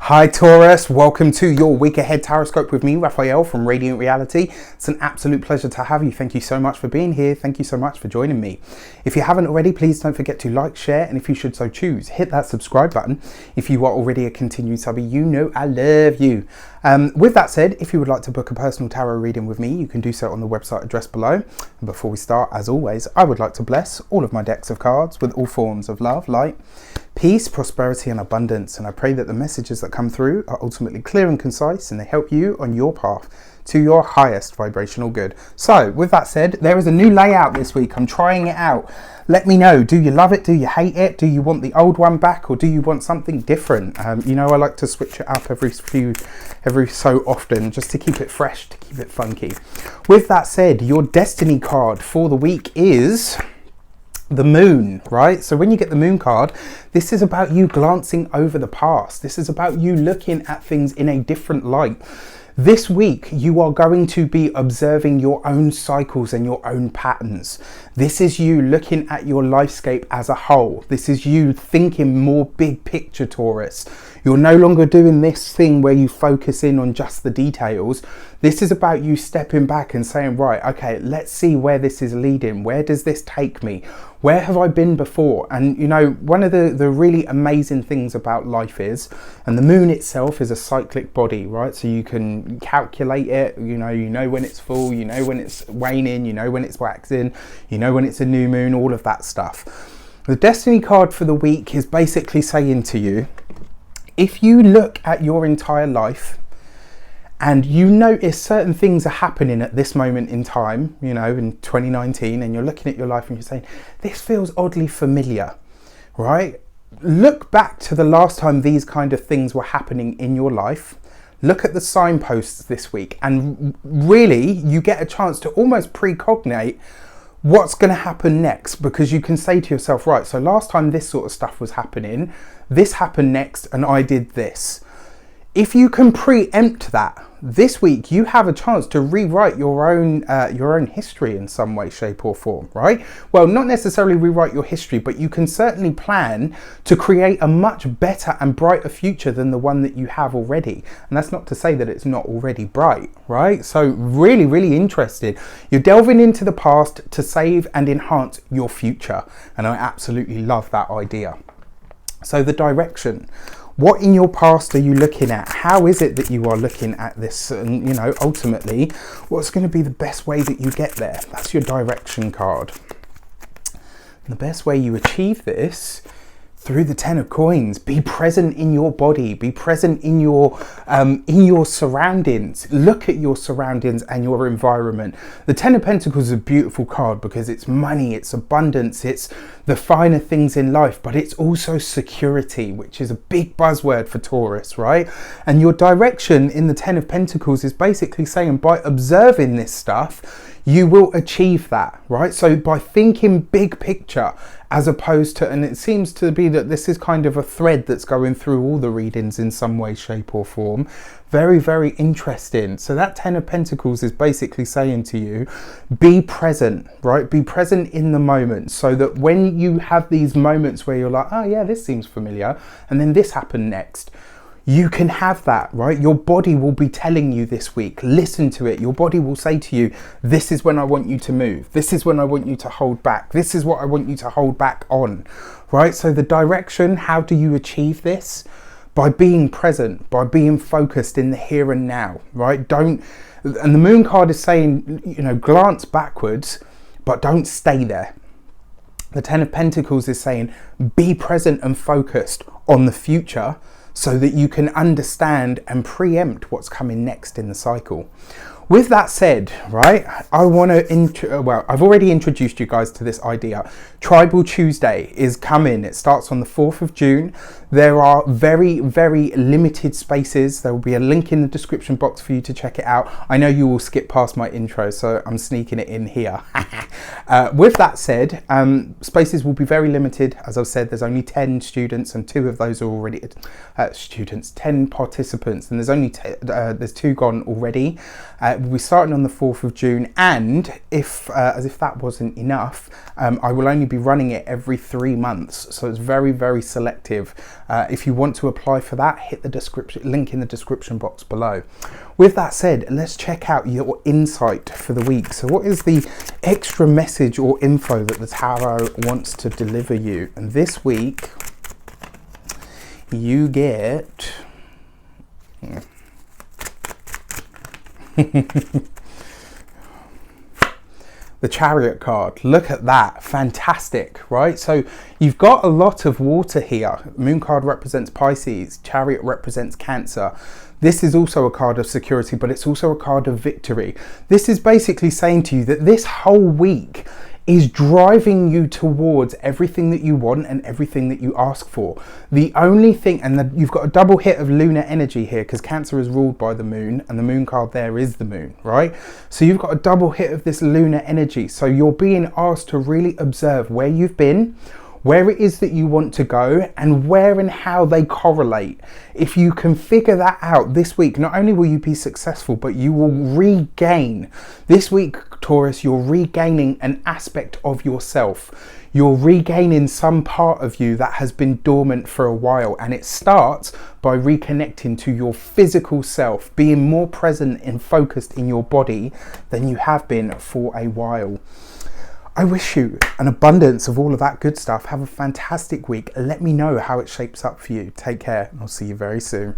Hi Taurus, welcome to your week ahead Taroscope with me, Raphael from Reydiant Reality. It's an absolute pleasure to have you. Thank you so much for being here. Thank you so much for joining me. If you haven't already, please don't forget to like, share, and if you should so choose, hit that subscribe button. If you are already a continued subby, you know I love you. With that said, if you would like to book a personal tarot reading with me, you can do so on the website addressed below. And before we start, as always, I would like to bless all of my decks of cards with all forms of love, light, peace, prosperity, and abundance. And I pray that the messages that come through are ultimately clear and concise, and they help you on your path to your highest vibrational good. So with that said, there is a new layout this week. I'm trying it out. Let me know, do you love it? Do you hate it? Do you want the old one back, or do you want something different? You know, I like to switch it up every so often, just to keep it fresh, to keep it funky. With that said, your destiny card for the week is the moon, right? So when you get the moon card, this is about you glancing over the past. This is about you looking at things in a different light. This week, you are going to be observing your own cycles and your own patterns. This is you looking at your lifescape as a whole. This is you thinking more big picture, Taurus. You're no longer doing this thing where you focus in on just the details. This is about you stepping back and saying, right, okay, let's see where this is leading. Where does this take me? Where have I been before? And you know, one of the really amazing things about life is, and the moon itself is a cyclic body, right? So you can calculate it, you know when it's full, you know when it's waning, you know when it's waxing, you know when it's a new moon, all of that stuff. The destiny card for the week is basically saying to you, if you look at your entire life and you notice certain things are happening at this moment in time, you know, in 2019, and you're looking at your life and you're saying, this feels oddly familiar, right? Look back to the last time these kind of things were happening in your life. Look at the signposts this week, and really you get a chance to almost precognate what's going to happen next, because you can say to yourself, right, so last time this sort of stuff was happening, this happened next, and I did this. If you can preempt that, this week you have a chance to rewrite your own history in some way, shape or form, right? Well, not necessarily rewrite your history, but you can certainly plan to create a much better and brighter future than the one that you have already. And that's not to say that it's not already bright, right? So really, really interested. You're delving into the past to save and enhance your future. And I absolutely love that idea. So the direction. What in your past are you looking at? How is it that you are looking at this? And, you know, ultimately, what's going to be the best way that you get there? That's your direction card. And the best way you achieve this, through the 10 of coins. Be present in your body, be present in your surroundings. Look at your surroundings and your environment. The 10 of Pentacles is a beautiful card because it's money, it's abundance, it's the finer things in life, but it's also security, which is a big buzzword for Taurus, right? And your direction in the 10 of Pentacles is basically saying, by observing this stuff, you will achieve that, right? So by thinking big picture, as opposed to, and it seems to be that this is kind of a thread that's going through all the readings in some way, shape or form. Very, very interesting. So that 10 of Pentacles is basically saying to you, be present, right? Be present in the moment, so that when you have these moments where you're like, oh yeah, this seems familiar, and then this happened next, you can have that, right? Your body will be telling you this week, listen to it. Your body will say to you, this is when I want you to move. This is when I want you to hold back. This is what I want you to hold back on, right? So the direction, how do you achieve this? By being present, by being focused in the here and now, right? And the moon card is saying, you know, glance backwards, but don't stay there. The 10 of Pentacles is saying, be present and focused on the future, so that you can understand and preempt what's coming next in the cycle. With that said, right, I want to, I've already introduced you guys to this idea. Tribal Tuesday is coming. It starts on the 4th of June. There are very, very limited spaces. There will be a link in the description box for you to check it out. I know you will skip past my intro, so I'm sneaking it in here. With that said, spaces will be very limited. As I've said, there's only 10 students, and 2 of those are already 10 participants, and there's only there's 2 gone already. We'll be starting on the 4th of June, and as if that wasn't enough, I will only be running it every 3 months, so it's very, very selective. If you want to apply for that, hit the link in the description box below. With that said, let's check out your insight for the week. So what is the extra message or info that the tarot wants to deliver you? And this week you get the Chariot card. Look at that, fantastic, right? So you've got a lot of water here. Moon card represents Pisces, Chariot represents Cancer. This is also a card of security, but it's also a card of victory. This is basically saying to you that this whole week is driving you towards everything that you want and everything that you ask for. The only thing, and you've got a double hit of lunar energy here, because Cancer is ruled by the moon, and the moon card there is the moon, right? So you've got a double hit of this lunar energy. So you're being asked to really observe where you've been, where it is that you want to go, and where and how they correlate. If you can figure that out this week, not only will you be successful, but you will regain. This week, Taurus, you're regaining an aspect of yourself. You're regaining some part of you that has been dormant for a while, and it starts by reconnecting to your physical self, being more present and focused in your body than you have been for a while. I wish you an abundance of all of that good stuff. Have a fantastic week. Let me know how it shapes up for you. Take care, and I'll see you very soon.